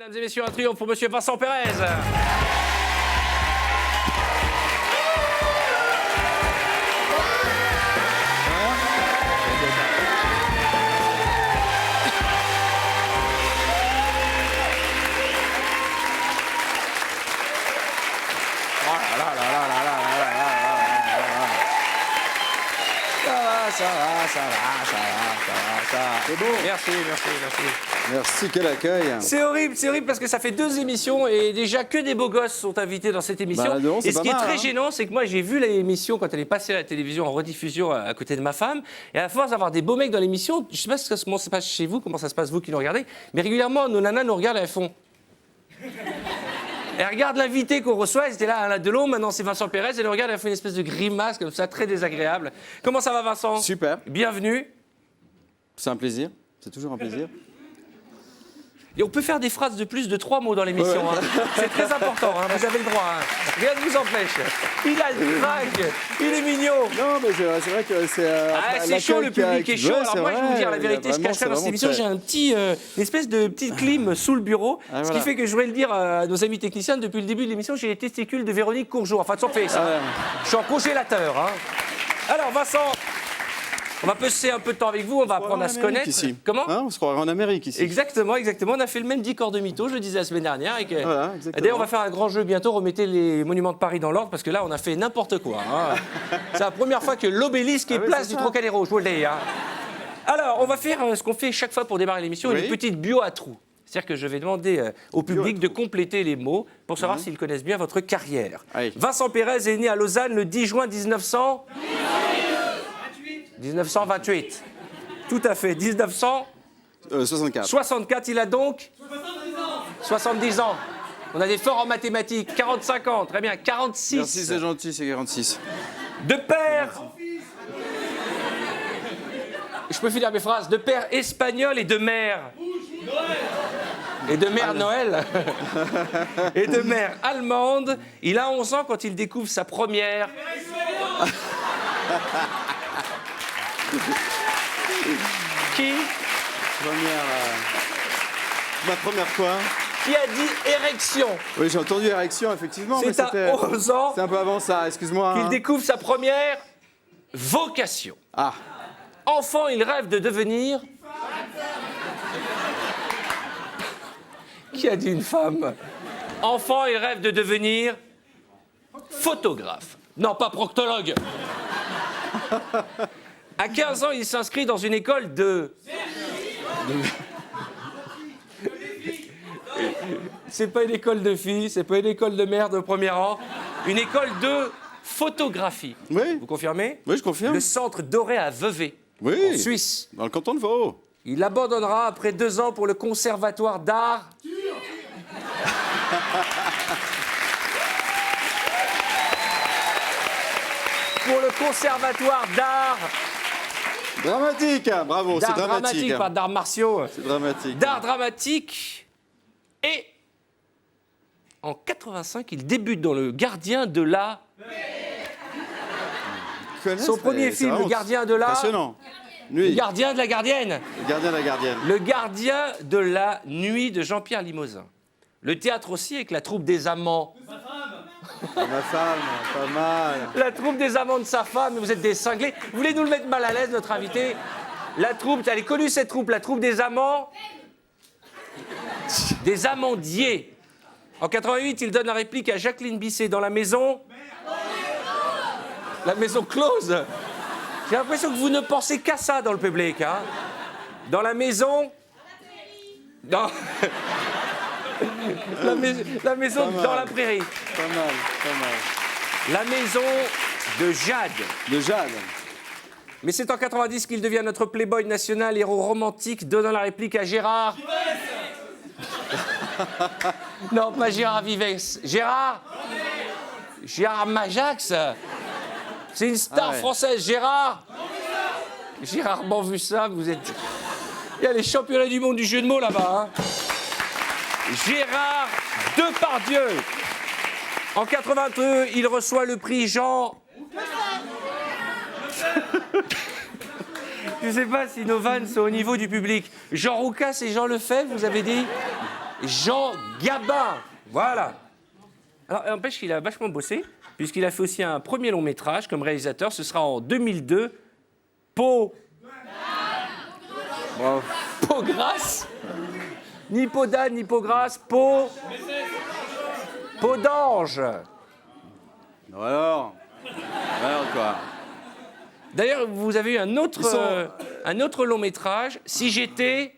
Mesdames et messieurs, un triomphe pour Monsieur Vincent Pérez. Ça va. C'est beau. Merci. Merci, quel accueil. C'est horrible parce que ça fait 2 émissions et déjà que des beaux gosses sont invités dans cette émission. Bah, non, et ce qui est très hein. gênant, c'est que moi j'ai vu l'émission quand elle est passée à la télévision en rediffusion à côté de ma femme. Et à force d'avoir des beaux mecs dans l'émission, je sais pas comment ça se passe chez vous, comment ça se passe vous qui nous regardez, mais régulièrement nos nanas nous regardent et elles font. Elle regarde l'invité qu'on reçoit, elle était là, Alain Delon, maintenant c'est Vincent Pérez, elle regarde, elle fait une espèce de grimace comme ça, très désagréable. Comment ça va Vincent? Super. Bienvenue. C'est un plaisir. C'est toujours un plaisir. Et on peut faire des phrases de plus de 3 mots dans l'émission. Ouais. Hein. C'est très important, hein. Vous avez le droit. Hein. Rien ne vous empêche. Il a le crack, il est mignon. Non, mais c'est vrai que c'est... C'est chaud, le public est chaud. Alors moi, je vais vous dire la vérité, je cacherai dans cette émission, très... j'ai une espèce de petite clim sous le bureau, Ah, ce qui fait que je voudrais le dire à nos amis techniciens, depuis le début de l'émission, j'ai les testicules de Véronique Courgeot. Enfin, ça fait ça. Je suis en congélateur. Hein. Alors, Vincent... On va passer un peu de temps avec vous, on va apprendre à se connaître. Ici. Comment On se croirait en Amérique ici. Exactement. On a fait le même 10 corps de mytho, je le disais la semaine dernière. Voilà, exactement. D'ailleurs, on va faire un grand jeu bientôt, remettez les monuments de Paris dans l'ordre, parce que là, on a fait n'importe quoi. Hein. C'est la première fois que l'obélisque est place du Trocadéro, je vous le dis. Hein. Alors, on va faire ce qu'on fait chaque fois pour démarrer l'émission, une petite bio à trous. C'est-à-dire que je vais demander au public de compléter les mots pour savoir s'ils connaissent bien votre carrière. Allez. Vincent Pérez est né à Lausanne le 10 juin 1928. Tout à fait. 64. 64, il a donc 70 ans. On a des forts en mathématiques. 45 ans, très bien. 46. Merci, c'est gentil, c'est 46. De père... Je peux finir mes phrases. De père espagnol et de mère... Et de mère Noël. Et de mère allemande. Il a 11 ans quand il découvre sa première... Qui Ma première quoi? Qui a dit érection? Oui, j'ai entendu érection, effectivement. C'est à 11 ans C'est un peu avant ça, excuse-moi. qu'il découvre sa première vocation. Ah, Enfant, il rêve de devenir... Qui a dit une femme? Enfant, il rêve de devenir... photographe. Non, pas proctologue. À 15 ans, il s'inscrit dans une école de... C'est pas une école de filles, c'est pas une école de mère de premier rang. Une école de photographie. oui. Vous confirmez? Oui, je confirme. Le centre doré à Vevey, Oui. en Suisse. Dans le canton de Vaud. Il abandonnera après 2 ans pour le conservatoire d'art. Pour le conservatoire d'art. Dramatique, hein, bravo, c'est D'art dramatique. dramatique, pas d'arts martiaux. C'est dramatique. D'art dramatique. Et en 85, il débute dans Le Gardien de la... Son premier film, Le Gardien de la... Impressionnant. Le Nuit. Gardien de la Gardienne. Le gardien de la gardienne. Le Gardien de la Nuit de Jean-Pierre Limousin. Le théâtre aussi avec la troupe des amants. Ma femme, pas mal. La troupe des amants de sa femme, vous êtes des cinglés. Vous voulez nous le mettre mal à l'aise, notre invité? La troupe, elle est connue cette troupe, la troupe des amants. Des amandiers. En 88, il donne la réplique à Jacqueline Bisset dans La Maison. La Maison close. J'ai l'impression que vous ne pensez qu'à ça dans le public. Hein. Dans La Maison... Dans... la maison dans la prairie. Pas mal, pas mal. La maison de Jade. De Jade. Mais c'est en 90 qu'il devient notre playboy national, héros romantique, donnant la réplique à Gérard... Non, pas Gérard Vives. Gérard Majax. C'est une star française, Gérard Banvussa, vous êtes... Il y a les championnats du monde du jeu de mots là-bas. Hein. Gérard Depardieu. En 82, il reçoit le prix Jean... Je ne sais pas si nos vannes sont au niveau du public. Jean Roucas et Jean Lefebvre, vous avez dit? Jean Gabin. Voilà. Alors, n'empêche qu'il a vachement bossé, puisqu'il a fait aussi un premier long métrage comme réalisateur. Ce sera en 2002. Peau. Bravo. Peau grasse. Ni peau d'âne, ni peau grasse. Peau. Peau d'ange. Alors quoi. D'ailleurs, vous avez eu un autre long métrage, Si j'étais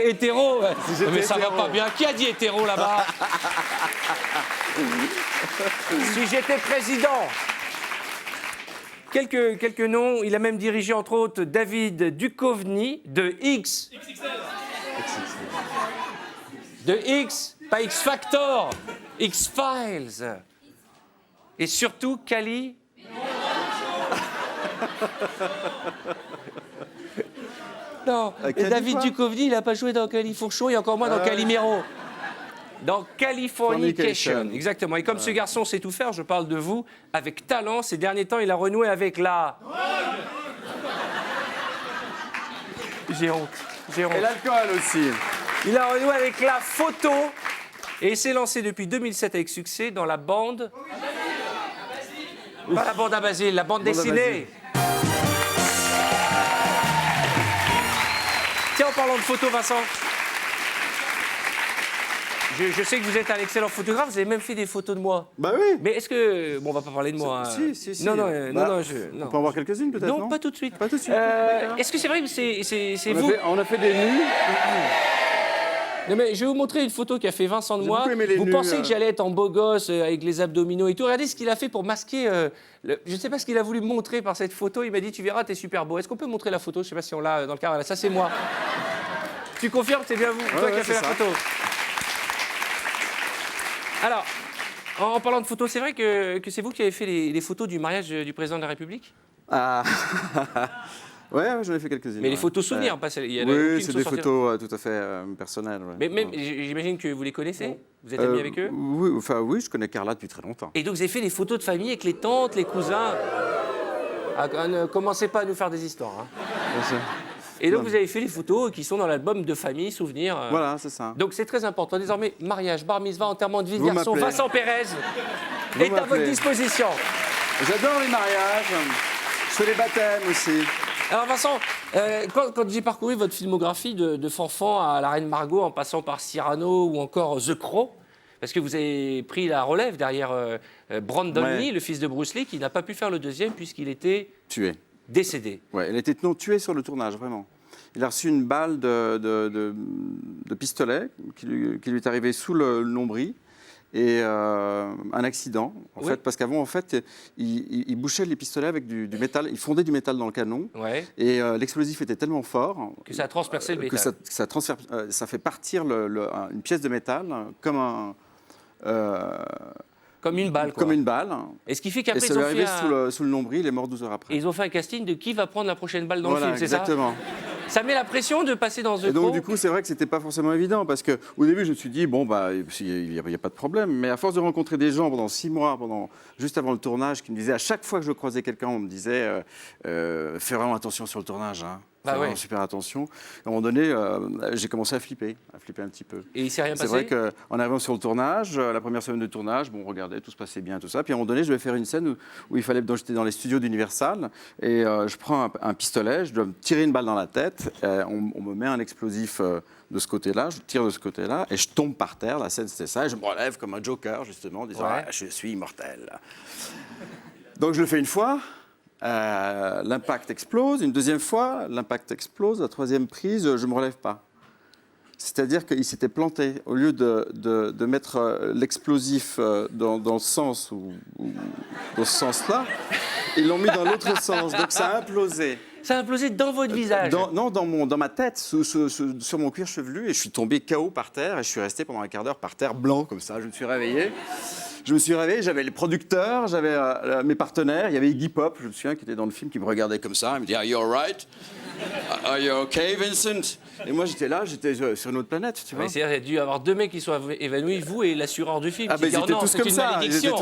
hétéro. Si j'étais Mais ça va hétéro. pas bien. Qui a dit hétéro là-bas? Si j'étais président. Quelques noms. Il a même dirigé entre autres David Duchovny de X. De X, pas X Factor, X Files. Et surtout Cali. Non, Cali David quoi Duchovny, il n'a pas joué dans Califourchon et encore moins dans Calimero. Dans Californication. Fornication. Exactement. Et comme ce garçon sait tout faire, je parle de vous, avec talent, ces derniers temps, il a renoué avec la... J'ai honte. J'ai honte. Et l'alcool aussi. Il a renoué avec la photo et s'est lancé depuis 2007 avec succès dans la bande... Pas la bande à Basile, la bande dessinée. Tiens, en parlant de photo, Vincent, je sais que vous êtes un excellent photographe, vous avez même fait des photos de moi. Bah oui. Mais est-ce que... Bon, on va pas parler de moi. Si. Non, non, Bah, non, On peut en voir quelques-unes peut-être, non, pas tout de suite. Pas tout de suite. Est-ce que c'est vrai que c'est vous... On a fait des nus. Non, mais je vais vous montrer une photo qu'a fait Vincent de J'ai moi. beaucoup aimé les Vous nus, pensez que j'allais être en beau gosse avec les abdominaux et tout. Regardez ce qu'il a fait pour masquer... Je ne sais pas ce qu'il a voulu me montrer par cette photo. Il m'a dit, tu verras, t'es super beau. Est-ce qu'on peut montrer la photo? Je ne sais pas si on l'a dans le cadre. Ça, c'est moi. Tu confirmes que c'est bien vous, toi qui as fait la c'est ça. photo? Alors, en parlant de photos, c'est vrai que c'est vous qui avez fait les photos du mariage du président de la République? Ah. Ouais, j'en ai fait quelques-unes. Mais les ouais. photos souvenirs, pas celles... il y en a Oui, aucune c'est qui des sont sorties. photos tout à fait personnelles. Ouais. Mais même, Ouais. j'imagine que vous les connaissez? Vous êtes amis avec eux? Oui, je connais Carla depuis très longtemps. Et donc vous avez fait les photos de famille avec les tantes, les cousins. Ah, ne commencez pas à nous faire des histoires. Hein. Et donc vous avez fait les photos qui sont dans l'album de famille, souvenirs. Voilà, c'est ça. Donc c'est très important. Désormais, mariage, bar mitzvah, enterrement de vie de Vous garçon, m'appelez. Vincent Pérez Vous est à votre m'appelez. disposition. J'adore les mariages. Je fais les baptêmes aussi. Alors Vincent, quand j'ai parcouru votre filmographie de Fanfan à La Reine Margot, en passant par Cyrano ou encore The Crow, parce que vous avez pris la relève derrière Brandon Ouais. Lee, le fils de Bruce Lee, qui n'a pas pu faire le deuxième puisqu'il était Tué. décédé. Ouais, elle était tuée sur le tournage, vraiment. Il a reçu une balle de pistolet qui lui est arrivée sous le nombril. Et un accident, en Oui. fait, parce qu'avant, en fait, il bouchait les pistolets avec du métal, il fondait du métal dans le canon, Ouais. et l'explosif était tellement fort Que ça a transpercé le métal. que ça fait partir une pièce de métal comme Comme une balle, quoi. comme une balle, Et ce qui fait et qu'après, ça ils lui est ont fait arrivé sous le nombril, il est mort 12 heures après. ils ont fait un casting de qui va prendre la prochaine balle dans Voilà, le film, c'est ça? exactement. Ça met la pression de passer dans The Et donc, Crow. du coup, c'est vrai que c'était pas forcément évident parce que au début, je me suis dit, bon, bah, il n'y a pas de problème. Mais à force de rencontrer des gens pendant 6 mois, juste avant le tournage, qui me disaient, à chaque fois que je croisais quelqu'un, on me disait, fais vraiment attention sur le tournage, hein. Bah Fais ouais. vraiment super attention. À un moment donné, j'ai commencé à flipper un petit peu. Et il s'est rien C'est passé? vrai qu'en arrivant sur le tournage, la première semaine de tournage, bon, regardez, tout se passait bien, tout ça. Puis à un moment donné, je vais faire une scène où il fallait, donc j'étais dans les studios d'Universal, et je prends un pistolet, je dois me tirer une balle dans la tête, on me met un explosif de ce côté-là, je tire de ce côté-là, et je tombe par terre. La scène, c'était ça, et je me relève comme un joker, justement, en disant, Ouais. ah, je suis immortel. Donc je le fais une fois. L'impact explose, une deuxième fois, l'impact explose, la troisième prise, je ne me relève pas. C'est-à-dire qu'il s'était planté. Au lieu de mettre l'explosif dans le sens dans ce sens-là, ils l'ont mis dans l'autre sens. Donc ça a implosé. Ça a implosé dans votre visage. Dans ma tête, sur mon cuir chevelu, et je suis tombé KO par terre, et je suis resté pendant un quart d'heure par terre, blanc comme ça. Je me suis réveillé. J'avais les producteurs, j'avais mes partenaires, il y avait Iggy Pop, je me souviens, qui était dans le film, qui me regardait comme ça, il me dit « Are you all right? Are you okay, Vincent ?» Et moi, j'étais sur une autre planète, tu vois. Mais c'est-à-dire, il y a dû y avoir 2 mecs qui sont évanouis, vous et l'assureur du film. Ah qui ben, dit, ils oh étaient non, tous c'est comme une ça, malédiction.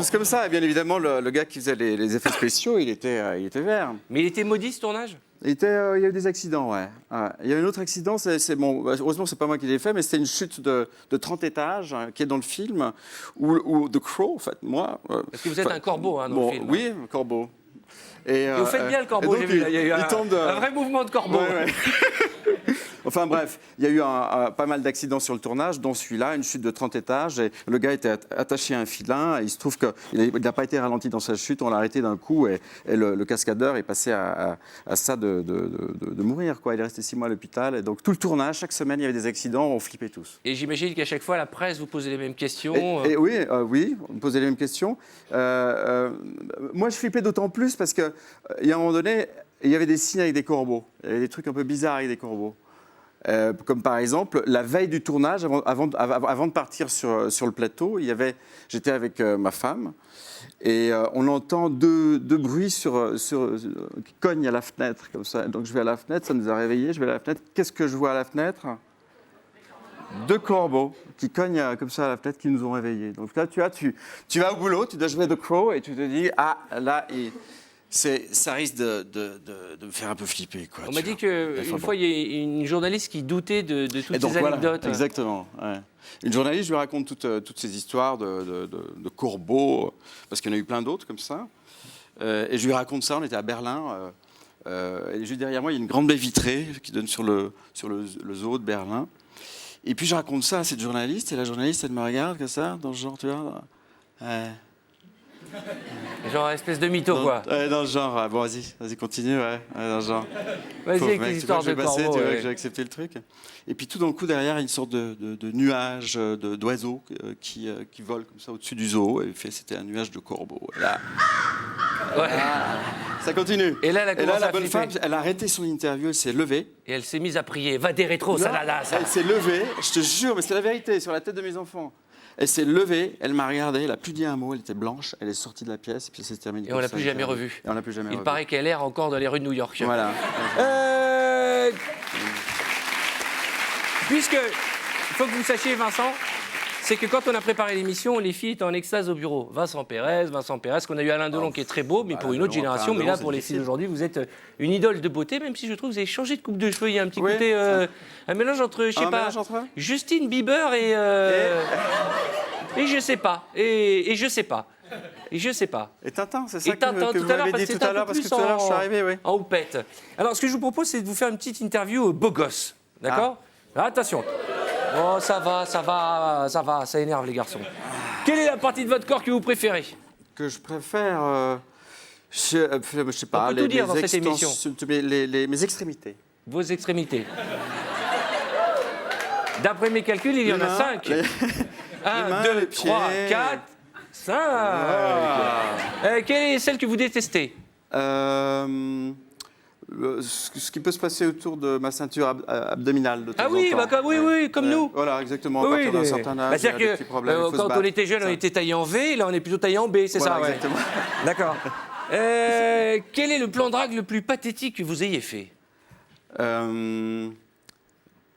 Et bien évidemment, le gars qui faisait les effets spéciaux, il était vert. Mais il était maudit ce tournage? Il y a eu des accidents, ouais. Ouais. Il y a eu un autre accident, bon, heureusement, c'est pas moi qui l'ai fait, mais c'était une chute de 30 étages hein, qui est dans le film, où The Crow, en fait, moi... Parce que vous êtes un corbeau hein, dans le film. Oui, un corbeau. Et vous faites bien le corbeau, j'ai vu. Il y a eu un vrai mouvement de corbeau. Ouais, ouais. Enfin bref, il y a eu pas mal d'accidents sur le tournage, dont celui-là, une chute de 30 étages. Et le gars était attaché à un filin. Et il se trouve qu'il n'a pas été ralenti dans sa chute. On l'a arrêté d'un coup. Et le cascadeur est passé à ça de mourir, quoi. Il est resté 6 mois à l'hôpital. Et donc tout le tournage, chaque semaine, il y avait des accidents. On flippait tous. Et j'imagine qu'à chaque fois, la presse vous posait les mêmes questions. Et oui, on me posait les mêmes questions. Moi, je flippais d'autant plus parce qu'il y a un moment donné, il y avait des signes avec des corbeaux. Il y avait des trucs un peu bizarres avec des corbeaux. Comme par exemple, la veille du tournage, avant de partir sur le plateau, j'étais avec ma femme et on entend deux bruits qui cognent à la fenêtre, comme ça. Donc je vais à la fenêtre, ça nous a réveillés, je vais à la fenêtre. Qu'est-ce que je vois à la fenêtre? 2 corbeaux qui cognent comme ça à la fenêtre, qui nous ont réveillés. Donc là, tu vas au boulot, tu dois jouer The Crow et tu te dis, ah, là... Ça risque de me faire un peu flipper. Quoi, on m'a dit qu'une fois, il y a une journaliste qui doutait de toutes ces anecdotes. Voilà, exactement. Ouais. Une journaliste, je lui raconte toutes ces histoires de corbeaux, parce qu'il y en a eu plein d'autres comme ça. Et je lui raconte ça, on était à Berlin. Et juste derrière moi, il y a une grande baie vitrée qui donne sur le zoo de Berlin. Et puis je raconte ça à cette journaliste, et la journaliste, elle me regarde comme ça, dans le genre, tu vois... Genre espèce de mytho, quoi. Ouais, dans le genre, bon, vas-y, continue, ouais, dans le genre. Vas-y, avec tes histoires de corbeaux. Tu vois que j'ai accepté le truc. Et puis tout d'un coup, derrière, il y a une sorte de nuage d'oiseaux qui volent comme ça au-dessus du zoo. Et c'était un nuage de corbeaux. Et là, ouais. Ça continue. Et là, la bonne femme, elle a arrêté son interview, elle s'est levée. Et elle s'est mise à prier. Va des rétros, ça là. Elle s'est levée, je te jure, mais c'est la vérité, sur la tête de mes enfants. Elle s'est levée, elle m'a regardé, elle n'a plus dit un mot, elle était blanche, elle est sortie de la pièce, et puis c'est terminé. Et on ne l'a plus jamais revue. Et on l'a plus jamais revue. Il paraît qu'elle erre encore dans les rues de New York. Voilà. Puisque, il faut que vous sachiez, Vincent, c'est que quand on a préparé l'émission, les filles étaient en extase au bureau. Vincent Pérez, qu'on a eu Alain Delon qui est très beau, mais pour une autre génération. Mais là, pour les filles d'aujourd'hui, vous êtes une idole de beauté, même si je trouve que vous avez changé de coupe de cheveux. Il y a un petit côté, un mélange entre, je sais pas, Justin Bieber et je sais pas. Et je sais pas. Et je sais pas. Et Tintin, c'est ça et Tintin, que vous m'avez dit tout à l'heure, parce que tout à l'heure, je suis arrivé, oui. En houppette. Alors, ce que je vous propose, c'est de vous faire une petite interview beau gosse. D'accord ? Attention. Oh, ça va, ça énerve les garçons. Quelle est la partie de votre corps que vous préférez? Que je préfère, je sais pas, on peut tout dire dans cette émission. Mes extrémités. Vos extrémités. D'après mes calculs, il y en a 5. 1, 2, 3, 4, 5. Quelle est celle que vous détestez? Ce qui peut se passer autour de ma ceinture abdominale de temps en temps. Oui, comme nous. Voilà, exactement. À partir d'un certain âge, il y a des petits problèmes. Quand on était jeune, on était taillé en V, là on est plutôt taillé en B, c'est ça, ouais. Exactement. D'accord. Quel est le plan drague le plus pathétique que vous ayez fait? Dans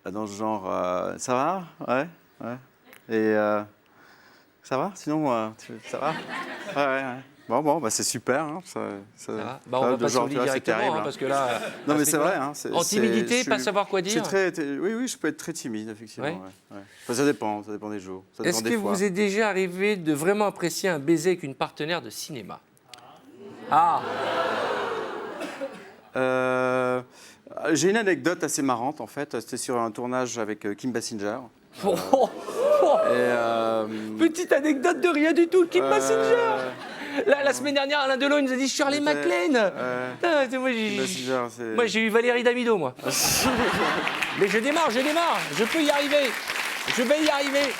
le genre, ça va? Ouais. Et ça va? Sinon, ça va? Ouais. Bon, bah c'est super. Hein, ça va. Bah, on va passer au lit directement, parce que là... Non, mais c'est vrai. Hein, en timidité, pas savoir quoi dire. Oui, je peux être très timide, effectivement. Ouais. Enfin, ça dépend des jours. Est-ce que vous est déjà arrivé de vraiment apprécier un baiser avec une partenaire de cinéma? J'ai une anecdote assez marrante, en fait. C'était sur un tournage avec Kim Basinger. Petite anecdote de rien du tout, Kim Basinger. La semaine dernière, Alain Delon nous a dit Shirley MacLaine. Moi, j'ai eu Valérie Damido, moi. Mais je démarre. Je peux y arriver. Je vais y arriver.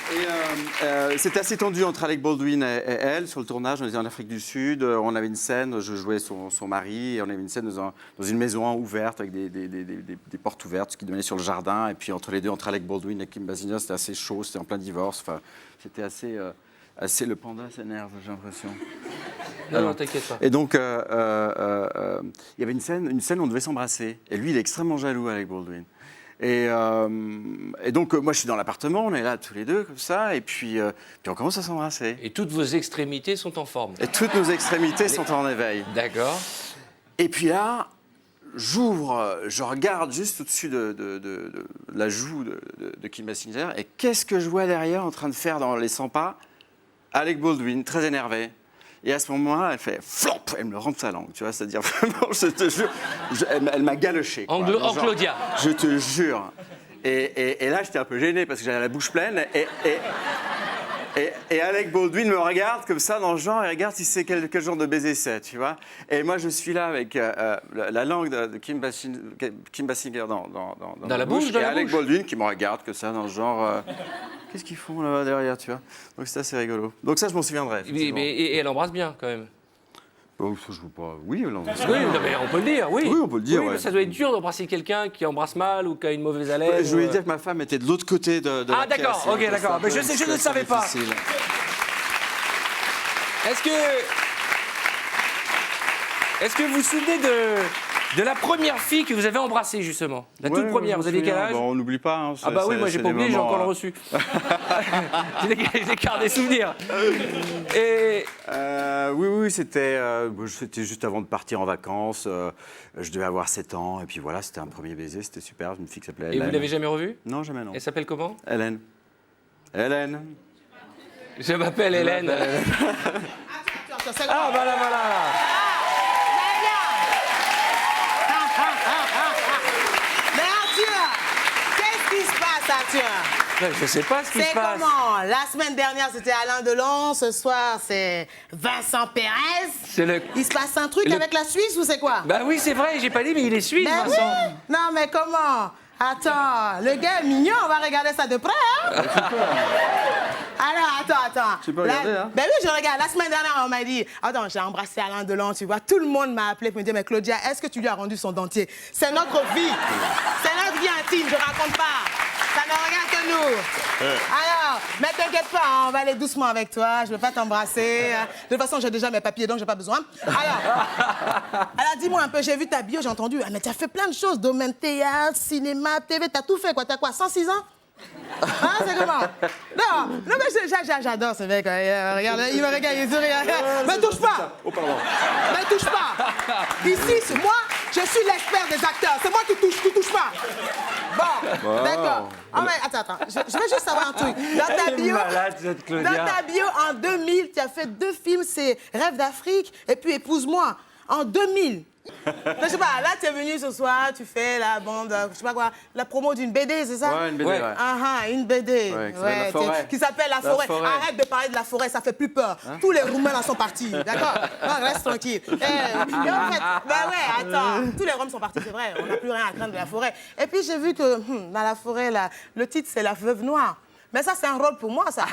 C'était assez tendu entre Alec Baldwin et elle sur le tournage. On était en Afrique du Sud. On avait une scène, je jouais son mari. Et on avait une scène dans une maison ouverte avec des portes ouvertes, ce qui donnait sur le jardin. Et puis entre les deux, entre Alec Baldwin et Kim Basinger, c'était assez chaud. C'était en plein divorce. Enfin, c'était assez le panda s'énerve, j'ai l'impression. Non, t'inquiète pas. Et donc, il y avait une scène où on devait s'embrasser. Et lui, il est extrêmement jaloux, Alec Baldwin. Et donc, moi, je suis dans l'appartement, on est là tous les deux, comme ça, et puis on commence à s'embrasser. Et toutes vos extrémités sont en forme. Et toutes nos extrémités sont en éveil. D'accord. Et puis là, j'ouvre, je regarde juste au-dessus de la joue de Kim Basinger, et qu'est-ce que je vois derrière en train de faire dans les 100 pas? Alec Baldwin, très énervé. Et à ce moment-là, elle fait flop, elle me rampe sa langue, tu vois, c'est-à-dire vraiment, je te jure, elle m'a galoché. Quoi. En Claudia. Je te jure. Et là, j'étais un peu gêné parce que j'avais la bouche pleine. Et Alec Baldwin me regarde comme ça dans le genre, et regarde si c'est quel genre de baiser c'est, tu vois. Et moi, je suis là avec la langue de Kim Basinger dans la bouche. Et Alec Baldwin qui me regarde comme ça dans le genre, qu'est-ce qu'ils font là derrière, tu vois. Donc c'est assez rigolo. Donc ça, je m'en souviendrai. Et elle embrasse bien quand même. Oh, ça, je veux pas. Oui, Oui, non, mais on peut le dire, oui. Oui, on peut le dire. Oui, ouais. mais ça doit être dur d'embrasser quelqu'un qui embrasse mal ou qui a une mauvaise haleine. Je voulais dire que ma femme était de l'autre côté de la pièce. D'accord, ok, d'accord. Mais je ne le savais pas. Difficile. Est-ce que vous vous souvenez de la première fille que vous avez embrassée, justement? La toute première, vous aviez quel âge? On n'oublie pas. Hein, ah bah oui, moi j'ai pas oublié, j'ai encore le reçu. J'ai gardé des souvenirs. Et... oui, c'était juste avant de partir en vacances. Je devais avoir 7 ans, et puis voilà, c'était un premier baiser, c'était super. Une fille qui s'appelait Hélène. Et vous l'avez jamais revue? Non, jamais, non. Elle s'appelle comment? Hélène. Hélène. Je m'appelle Hélène. Ah, voilà. Mais Arthur, qu'est-ce qui se passe, Arthur? Je sais pas ce qui se C'est passe. comment? La semaine dernière, c'était Alain Delon. Ce soir, c'est Vincent Pérez. Il se passe un truc avec la Suisse ou c'est quoi? Bah oui, c'est vrai, j'ai pas dit, mais il est suisse, Ben Vincent. oui. Non, mais comment? Attends, le gars est mignon, on va regarder ça de près, hein? Alors, attends. Tu peux regarder, hein? Ben oui, je regarde. La semaine dernière, on m'a dit, attends, j'ai embrassé Alain Delon, tu vois. Tout le monde m'a appelé pour me dire, mais Claudia, est-ce que tu lui as rendu son dentier? C'est notre vie. C'est notre vie intime, je raconte pas. Ça ne regarde que nous. Alors, mais t'inquiète pas, hein, on va aller doucement avec toi. Je ne veux pas t'embrasser. De toute façon, j'ai déjà mes papiers, donc j'ai pas besoin. Alors dis-moi un peu, j'ai vu ta bio, j'ai entendu. Ah, mais tu as fait plein de choses. Domaine théâtre, cinéma, TV, t'as tout fait, quoi. T'as quoi, 106 ans? Hein, c'est comment? Non, mais j'adore ce mec. Regarde, il me regarde, il sourit. Mais touche pas! Oh, pardon. Mais touche pas! Ici, moi, je suis l'expert des acteurs. C'est moi qui touche, tu touches pas. Bon, d'accord. Oh, mais attends. Je veux juste savoir un truc. Dans ta bio, en 2000, tu as fait 2 films, c'est Rêve d'Afrique et puis Épouse-moi. En 2000. Je sais pas, là, tu es venu ce soir, tu fais la bande, je sais pas quoi, la promo d'une BD, c'est ça? Ouais, une BD, ouais. Une BD. Ouais, qui s'appelle La Forêt. Arrête de parler de la forêt, ça fait plus peur. Tous les Roumains là sont partis, d'accord? Non, reste tranquille. En fait, attends, tous les Roms sont partis, c'est vrai, on n'a plus rien à craindre de la forêt. Et puis j'ai vu que dans la forêt, là, le titre, c'est La Veuve Noire. Mais ça, c'est un rôle pour moi, ça.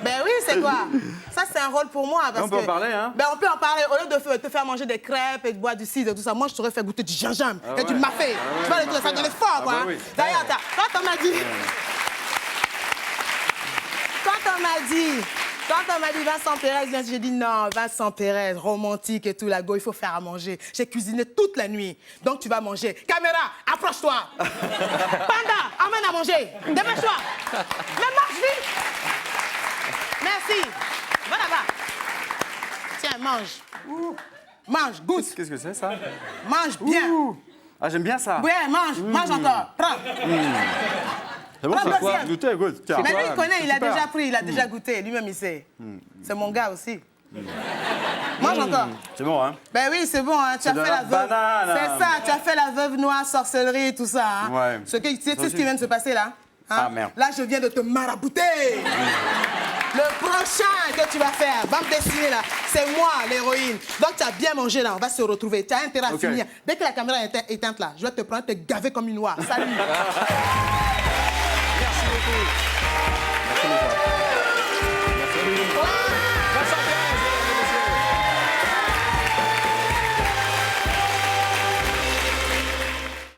Ben oui, c'est quoi? Ça, c'est un rôle pour moi. Parce on peut en parler, hein? Ben, on peut en parler. Au lieu de te faire manger des crêpes et de boire du cidre et tout ça, moi, je t'aurais fait goûter du gingembre et du mafé. Tu vois, les trucs, ça donnait fort, quoi. Oui. D'ailleurs, quand on m'a dit... Quand on m'a dit Vincent Pérez, j'ai dit non, Vincent Pérez, romantique et tout, la go, il faut faire à manger. J'ai cuisiné toute la nuit, donc tu vas manger. Caméra, approche-toi. Panda, emmène à manger. Dépêche-toi. Mais marche vite. Merci. Va là-bas. Tiens, mange. Mange, goûte. Qu'est-ce que c'est, ça? Mange bien. Ah, j'aime bien ça. Ouais, mange encore. Prends. C'est bon, Prends ça quoi? deuxième. Goûter, goûte. Tiens. Mais lui, il connaît, il a Super. déjà pris, il a déjà goûté. Lui-même, il sait. C'est mon gars aussi. Mange encore. C'est bon, hein? Ben oui, c'est bon, hein. Tu as de fait la la veuve. banane. C'est ça, tu as fait la veuve noire, sorcellerie, tout ça. Hein. Ouais. Tu sais ce qui vient de se passer là? Hein? Ah, merde. Là, je viens de te marabouter. Le prochain que tu vas faire, bande dessinée là, c'est moi l'héroïne. Donc tu as bien mangé là, on va se retrouver. Tu as intérêt à finir. Dès que la caméra est éteinte là, je vais te prendre, te gaver comme une oie. Salut. Merci beaucoup. Merci beaucoup.